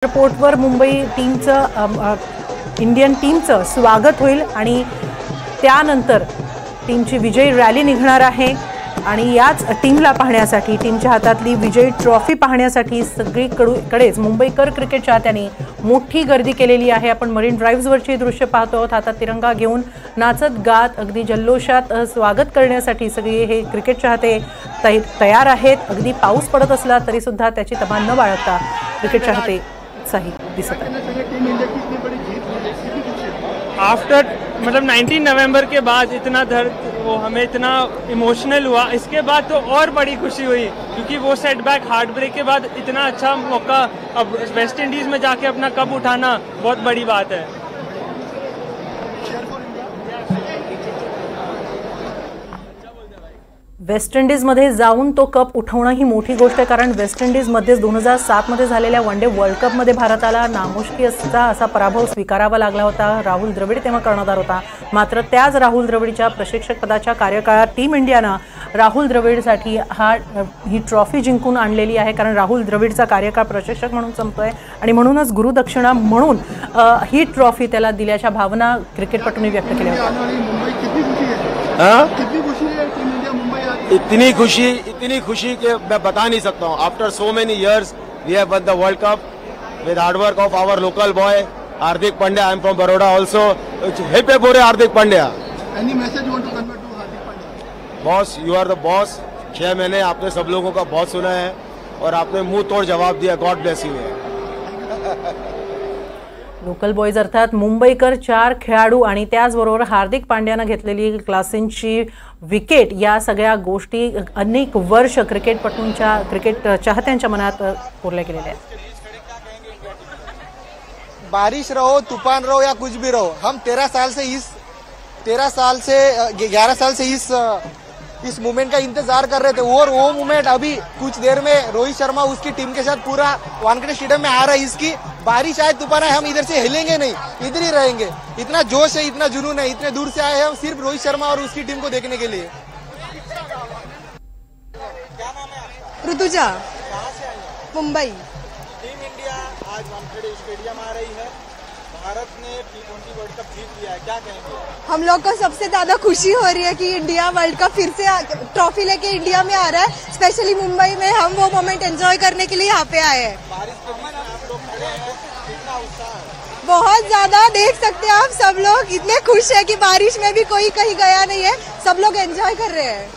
एअरपोर्टवर मुंबई टीमचं इंडियन टीमचं स्वागत होईल आणि त्यानंतर टीमची विजयी रॅली निघणार आहे आणि याच टीमला पाहण्यासाठी टीमच्या हातातली विजयी ट्रॉफी पाहण्यासाठी सगळीकडेच मुंबईकर क्रिकेट चाहत्यांनी मोठी गर्दी केलेली आहे। आपण मरीन ड्राइव्हवरची दृश्य पाहतो आहोत। हातात तिरंगा घेऊन नाचत गात अगदी जल्लोषात स्वागत करण्यासाठी सगळे हे क्रिकेट चाहते तयार आहेत। अगदी पाऊस पडत असला तरी सुद्धा त्याची तमा न बाळगता क्रिकेट चाहते सही दिसत है। आफ्टर मतलब 19 नवंबर के बाद इतना दर्द वो हमें इतना इमोशनल हुआ, इसके बाद तो और बड़ी खुशी हुई क्योंकि वो सेटबैक हार्ट ब्रेक के बाद इतना अच्छा मौका अब वेस्ट इंडीज़ में जाके अपना कप उठाना बहुत बड़ी बात है। वेस्ट इंडीजमध्ये जाऊन तो कप उठवणं ही मोठी गोष्ट आहे, कारण वेस्ट इंडीजमध्येच 2007 मध्ये झालेल्या वन डे वर्ल्ड कपमध्ये भारताला नामुष्की असा पराभव स्वीकारावा लागला होता। राहुल द्रविड तेव्हा कर्णधार होता, मात्र त्याच राहुल द्रविडच्या प्रशिक्षक पदाच्या कार्यकाळात टीम इंडियानं राहुल द्रविडसाठी ही ट्रॉफी जिंकून आणलेली आहे, कारण राहुल द्रविडचा कार्यकाळ प्रशिक्षक म्हणून संपतोय आणि म्हणूनच गुरुदक्षिणा म्हणून ही ट्रॉफी त्याला दिल्याच्या भावना क्रिकेटपटूंनी व्यक्त केल्या होत्या। इतनी खुशी कि मैं बता नहीं सकता हूँ। After so many years we have won the world cup with hard work of our local boy Hardik Pandya. I am from Baroda also. Hip hip hooray Hardik Pandya. Any message you want to convey to Hardik Pandya? Boss, you are the boss. 6 महीने आपने सब लोगों का बहुत सुना है और आपने मुंह तोड़ जवाब दिया। God bless you. Local boys अर्थात मुंबईकर 4 खेळाडू आणि त्याचबरोबर हार्दिक पांड्यानं घेतलेली क्लासेनची विकेट या सगळ्या गोष्टी अनेक वर्ष क्रिकेट चाहत्यांच्या मनात कोरल्या गेलेल्या आहेत। बारिश रहो, तूफान रहो या कुछ भी रहो, हम 11 साल से इस मोमेंट का इंतजार कर रहे थे और वो मोमेंट अभी कुछ देर में रोहित शर्मा उसकी टीम के साथ पूरा वानखेड़े स्टेडियम में आ रहा है। इसकी बारिश आए तूफान आए हम इधर से हिलेंगे नहीं, इधर ही रहेंगे। इतना जोश है, इतना जुनून है, इतने दूर से आए हैं हम सिर्फ रोहित शर्मा और उसकी टीम को देखने के लिए। ऋतुजा, मुंबई। टीम इंडिया आज वानखेड़े स्टेडियम आ रही है। भारत ने T20 वर्ल्ड कप जीत लिया है, क्या कहेंगे? हम लोग को सबसे ज्यादा खुशी हो रही है कि इंडिया वर्ल्ड कप फिर से ट्रॉफी लेके इंडिया में आ रहा है। स्पेशली मुंबई में हम वो मोमेंट एंजॉय करने के लिए यहाँ पे आए हैं। बारिश के बीच में आप लोग खड़े हैं, कितना उत्साह है? बहुत ज्यादा, देख सकते हैं आप सब लोग इतने खुश है कि बारिश में भी कोई कहीं गया नहीं है, सब लोग एंजॉय कर रहे हैं।